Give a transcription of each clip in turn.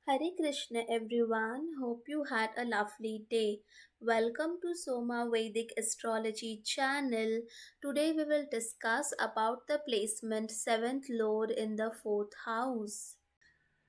Hare Krishna everyone, hope you had a lovely day. Welcome to Soma Vedic Astrology channel. Today we will discuss about the placement 7th lord in the 4th house.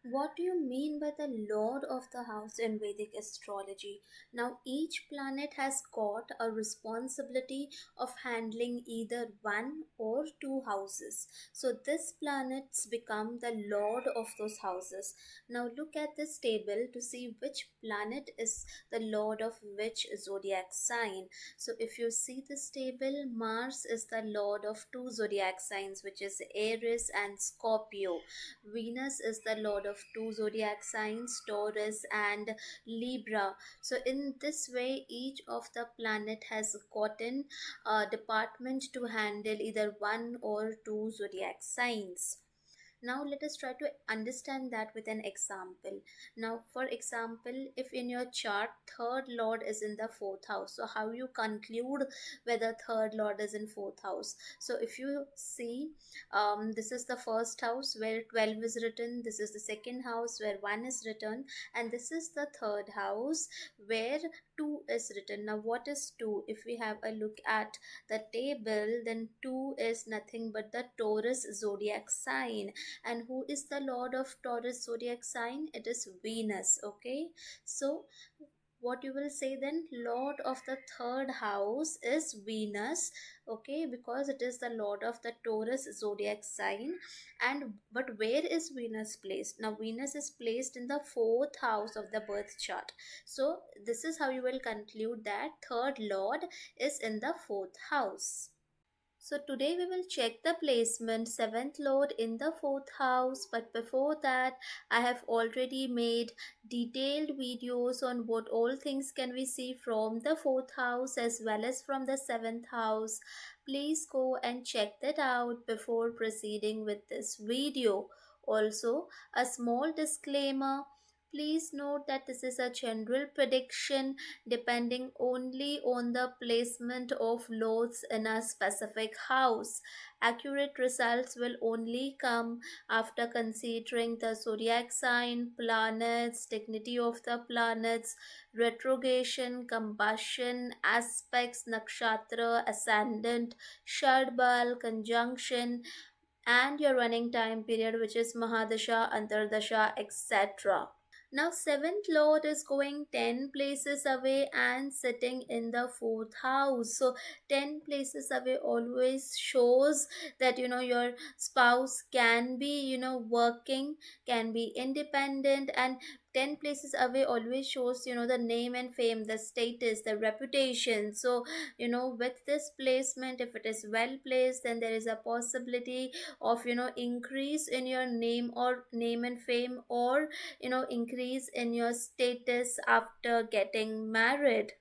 What do you mean by the Lord of the House in Vedic astrology? Now, each planet has got a responsibility of handling either one or two houses. So, this planets become the Lord of those houses. Now, look at this table to see which planet is the Lord of which zodiac sign. So, if you see this table, Mars is the Lord of two zodiac signs, which is Aries and Scorpio. Venus is the lord of two zodiac signs, Taurus and Libra. So, in this way, each of the planet has gotten a department to handle either one or two zodiac signs. Now let us try to understand that with an example. Now, for example, if in your chart third lord is in the fourth house, so how you conclude whether third lord is in fourth house? So if you see, this is the first house where 12 is written, this is the second house where 1 is written, and this is the third house where 2 is written. Now what is 2? If we have a look at the table, then 2 is nothing but the Taurus zodiac sign. And who is the lord of Taurus zodiac sign? It is Venus. Okay, so what you will say then, lord of the third house is Venus. Okay, because it is the lord of the Taurus zodiac sign. And but where is Venus placed? Now Venus is placed in the fourth house of the birth chart. So this is how you will conclude that third lord is in the fourth house. So today we will check the placement 7th lord in the 4th house, but before that I have already made detailed videos on what all things can we see from the 4th house as well as from the 7th house. Please go and check that out before proceeding with this video. Also, a small disclaimer. Please note that this is a general prediction depending only on the placement of lords in a specific house. Accurate results will only come after considering the zodiac sign, planets, dignity of the planets, retrogression, combustion, aspects, nakshatra, ascendant, shadbal, conjunction, and your running time period, which is Mahadasha, Antardasha, etc. Now, seventh lord is going 10 places away and sitting in the fourth house. So, 10 places away always shows that your spouse can be working, can be independent, and 10 places away always shows the name and fame, the status, the reputation. So, with this placement, if it is well placed, then there is a possibility of increase in your name or name and fame, or increase in your status after getting married.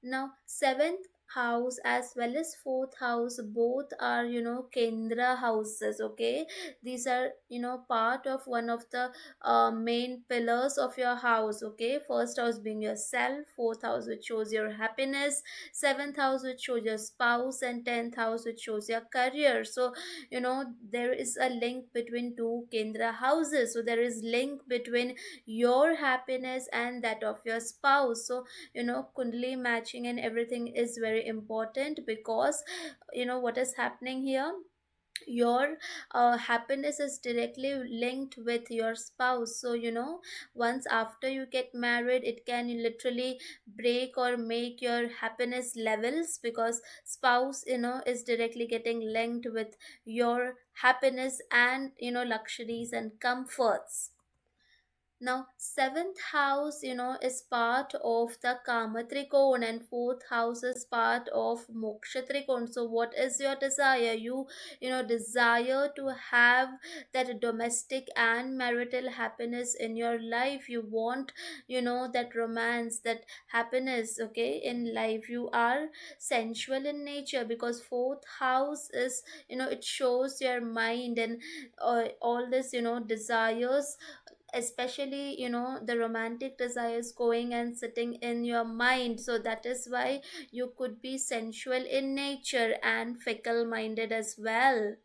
Now, seventh house as well as fourth house both are Kendra houses. Okay, these are part of one of the main pillars of your house. Okay, first house being yourself, fourth house which shows your happiness, seventh house which shows your spouse, and 10th house which shows your career. So there is a link between two Kendra houses. So there is link between your happiness and that of your spouse. So kundali matching and everything is very important, because what is happening here, your happiness is directly linked with your spouse. So once after you get married, it can literally break or make your happiness levels, because spouse is directly getting linked with your happiness and luxuries and comforts. Now, seventh house, is part of the Kama Trikon, and fourth house is part of Moksha Trikon. So, what is your desire? You desire to have that domestic and marital happiness in your life. You want, that romance, that happiness, okay, in life. You are sensual in nature, because fourth house is, it shows your mind and all this, desires, especially the romantic desires going and sitting in your mind. So that is why you could be sensual in nature and fickle minded as well.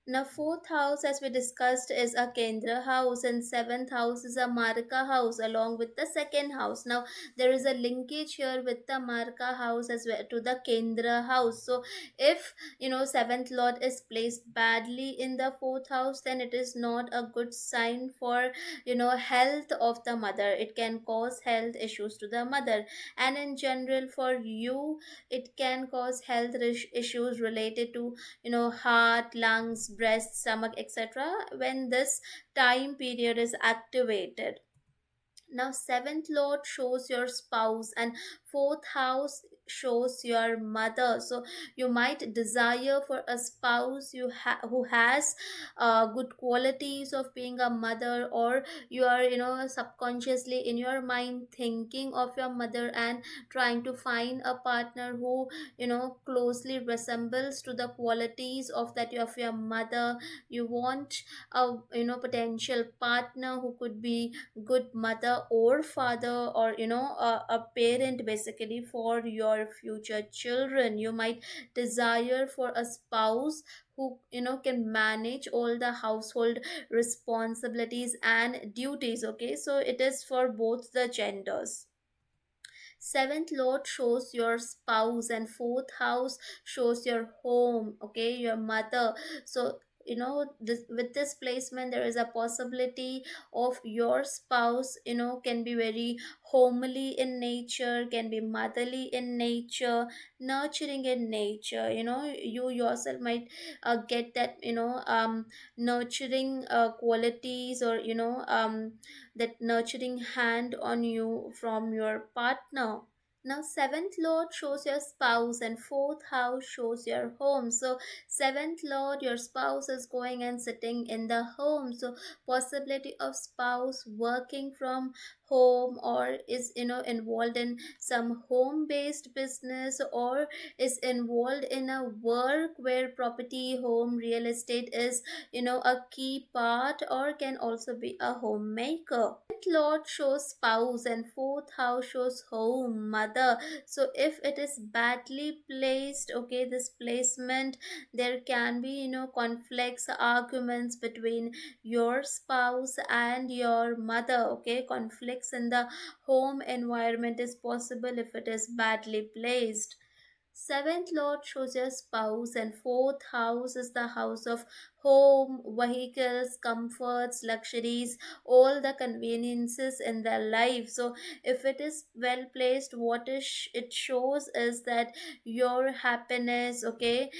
Now, fourth house, as we discussed, is a Kendra house, and seventh house is a Marka house, along with the second house. Now, there is a linkage here with the Marka house as well to the Kendra house. So, if seventh lord is placed badly in the fourth house, then it is not a good sign for health of the mother. It can cause health issues to the mother, and in general, for you, it can cause health issues related to heart, lungs, breast, stomach, etc. when this time period is activated. Now, seventh lord shows your spouse, and fourth house shows your mother. So you might desire for a spouse who has good qualities of being a mother, or you are subconsciously in your mind thinking of your mother and trying to find a partner who closely resembles to the qualities of your mother. You want a potential partner who could be good mother or father, or a parent basically for your future children. You might desire for a spouse who can manage all the household responsibilities and duties. Okay, so it is for both the genders. Seventh lord shows your spouse, and fourth house shows your home, okay, your mother. So with this placement, there is a possibility of your spouse can be very homely in nature, can be motherly in nature, nurturing in nature. You yourself might get that nurturing qualities, or that nurturing hand on you from your partner. Now, seventh lord shows your spouse, and fourth house shows your home. So, seventh lord, your spouse is going and sitting in the home. So, possibility of spouse working from home, or is involved in some home based business, or is involved in a work where property, home, real estate is a key part, or can also be a homemaker. Lord shows spouse, and fourth house shows home, mother. So if it is badly placed, okay, this placement, there can be conflicts, arguments between your spouse and your mother. Okay, conflicts in the home environment is possible if it is badly placed. Seventh lord shows your spouse, and fourth house is the house of home, vehicles, comforts, luxuries, all the conveniences in their life. So, if it is well placed, it shows is that your happiness, okay,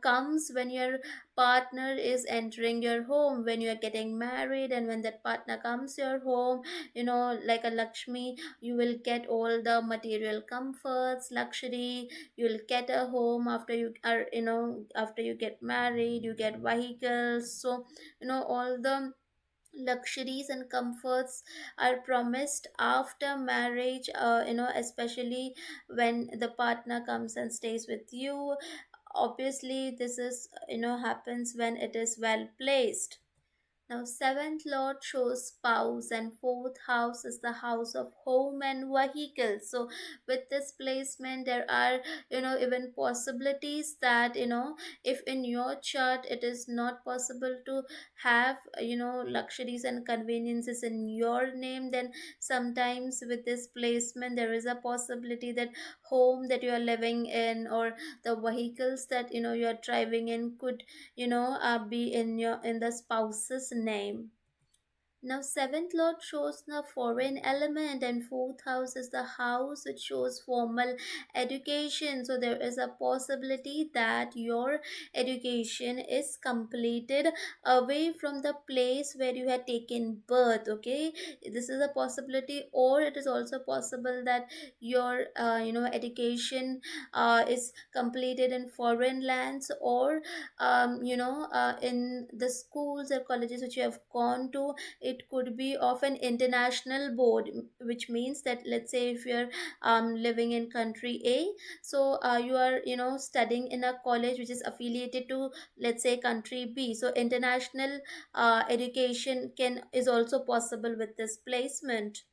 comes when your partner is entering your home, when you are getting married, and when that partner comes your home, like a Lakshmi, you will get all the material comforts, luxury. You'll get a home after you are after you get married, you get vehicles. So all the luxuries and comforts are promised after marriage, especially when the partner comes and stays with you. Obviously this is happens when it is well placed. Now, seventh lord shows spouse, and fourth house is the house of home and vehicles. So, with this placement, there are even possibilities that if in your chart it is not possible to have luxuries and conveniences in your name, then sometimes with this placement there is a possibility that home that you are living in, or the vehicles that you are driving in, could be in the spouse's name. Now, seventh lord shows the foreign element, and fourth house is the house which shows formal education. So, there is a possibility that your education is completed away from the place where you had taken birth. Okay, this is a possibility, or it is also possible that your education is completed in foreign lands, or in the schools or colleges which you have gone to. It could be of an international board, which means that, let's say, if you're living in country A, so you are studying in a college which is affiliated to, let's say, country B. So international education can is also possible with this placement.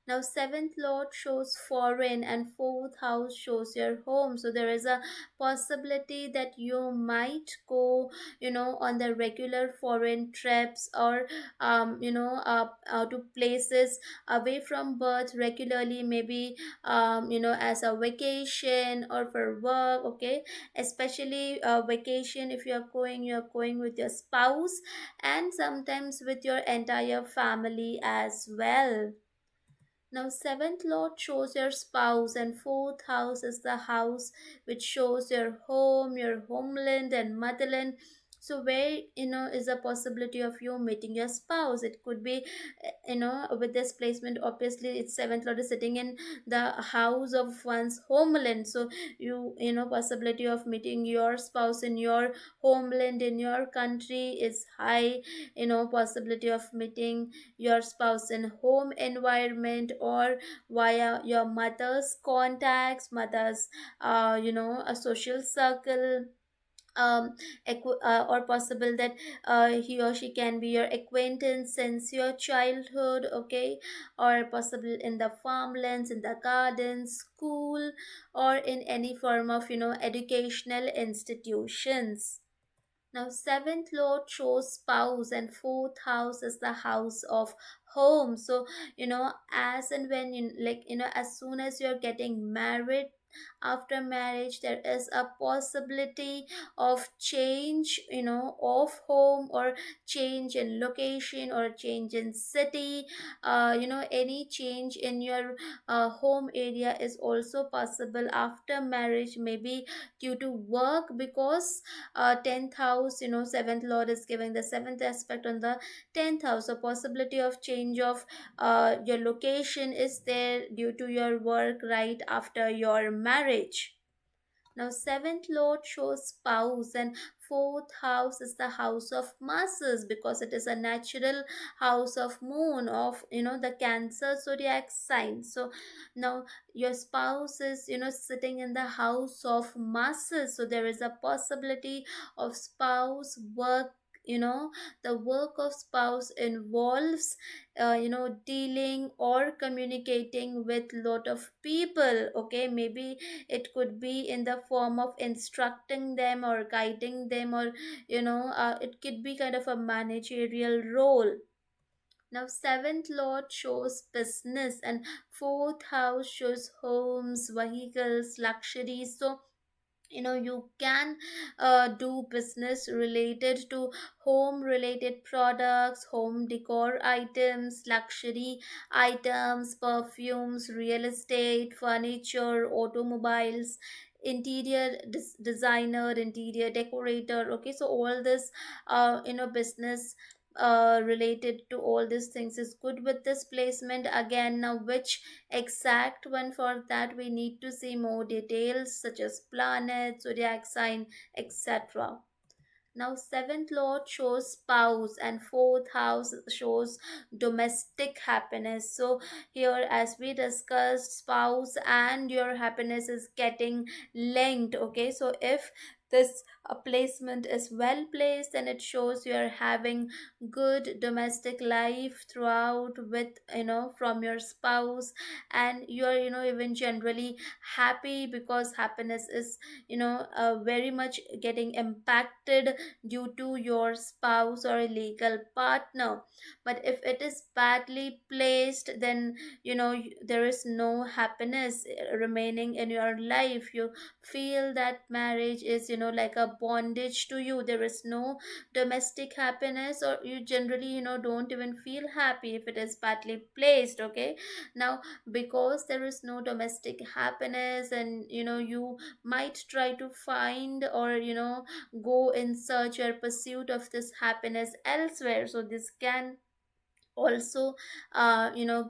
Now, seventh lord shows foreign, and fourth house shows your home. So, there is a possibility that you might go, on the regular foreign trips, or, to places away from birth regularly, maybe, as a vacation or for work, okay? Especially vacation, if you're going with your spouse, and sometimes with your entire family as well. Now, seventh lord shows your spouse, and fourth house is the house which shows your home, your homeland, and motherland. So, where is a possibility of you meeting your spouse? It could be, with this placement, obviously, its seventh lord is sitting in the house of one's homeland. So, possibility of meeting your spouse in your homeland, in your country is high. Possibility of meeting your spouse in home environment, or via your mother's contacts, mother's a social circle, um or possible that he or she can be your acquaintance since your childhood, okay? Or possible in the farmlands, in the gardens, school, or in any form of educational institutions. Now, seventh lord shows spouse, and fourth house is the house of home. So, as and when as soon as you're getting married, after marriage, there is a possibility of change, of home, or change in location, or change in city. Any change in your home area is also possible after marriage, maybe due to work, because 10th house, seventh lord is giving the seventh aspect on the 10th house. So, possibility of change of your location is there due to your work right after your marriage. Now, seventh lord shows spouse, and fourth house is the house of masses, because it is a natural house of moon, of the Cancer zodiac sign. So, now your spouse is sitting in the house of masses. So, there is a possibility of spouse work. The work of spouse involves dealing or communicating with lot of people, okay? Maybe it could be in the form of instructing them or guiding them, or it could be kind of a managerial role. Now, seventh lord shows business, and fourth house shows homes, vehicles, luxuries. So, you can do business related to home related products, home decor items, luxury items, perfumes, real estate, furniture, automobiles, interior designer, interior decorator, okay? So, all this business related to all these things is good with this placement. Again, now which exact one, for that we need to see more details such as planets, zodiac sign, etc. Now, seventh lord shows spouse, and fourth house shows domestic happiness. So, here, as we discussed, spouse and your happiness is getting linked. Okay, so if this placement is well placed, then it shows you are having good domestic life throughout with from your spouse, and you are even generally happy, because happiness is very much getting impacted due to your spouse or a legal partner. But if it is badly placed, then there is no happiness remaining in your life. You feel that marriage is like a bondage to you. There is no domestic happiness, or you generally don't even feel happy if it is badly placed, okay? Now, because there is no domestic happiness, and you might try to find, or go in search or pursuit of this happiness elsewhere. So, this can also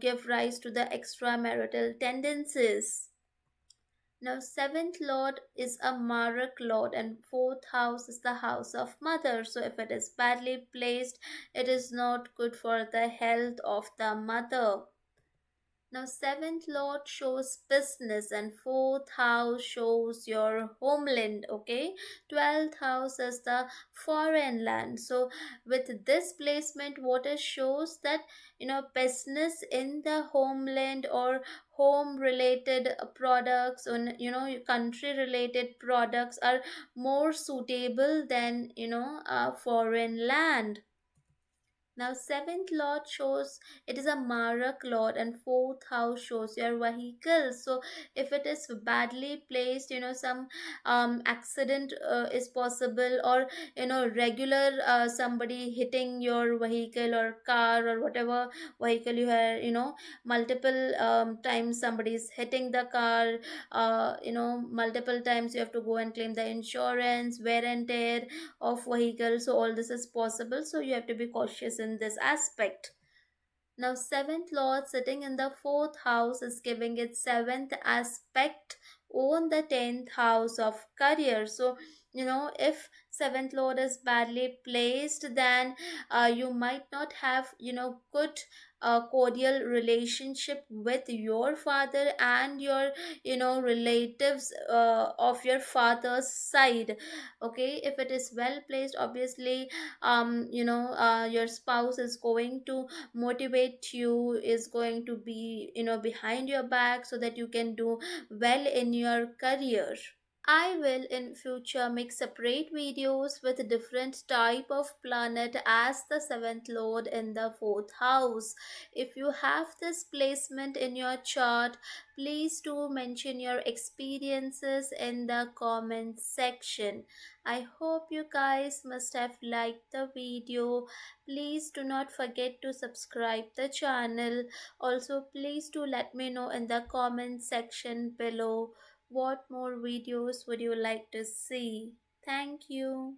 give rise to the extramarital tendencies. Now, seventh lord is a Marak lord, and fourth house is the house of mother. So, if it is badly placed, it is not good for the health of the mother. Now, seventh lord shows business, and fourth house shows your homeland. Okay, 12th house is the foreign land. So, with this placement, what it shows that business in the homeland or home related products, and country related products are more suitable than a foreign land. Now, seventh lord shows it is a Marak lord, and fourth house shows your vehicle. So, if it is badly placed, some accident is possible, or regular somebody hitting your vehicle or car or whatever vehicle you have, multiple times somebody is hitting the car, multiple times you have to go and claim the insurance, wear and tear of vehicle. So all this is possible, so you have to be cautious in this aspect. Now, seventh lord sitting in the fourth house is giving its seventh aspect on the 10th house of career. So, if seventh lord is badly placed, then you might not have, good cordial relationship with your father and your, relatives of your father's side. Okay, if it is well placed, obviously, your spouse is going to motivate you, is going to be behind your back so that you can do well in your career. I will in future make separate videos with different type of planet as the seventh lord in the fourth house. If you have this placement in your chart, please do mention your experiences in the comment section. I hope you guys must have liked the video. Please do not forget to subscribe the channel. Also, please do let me know in the comment section below what more videos would you like to see? Thank you.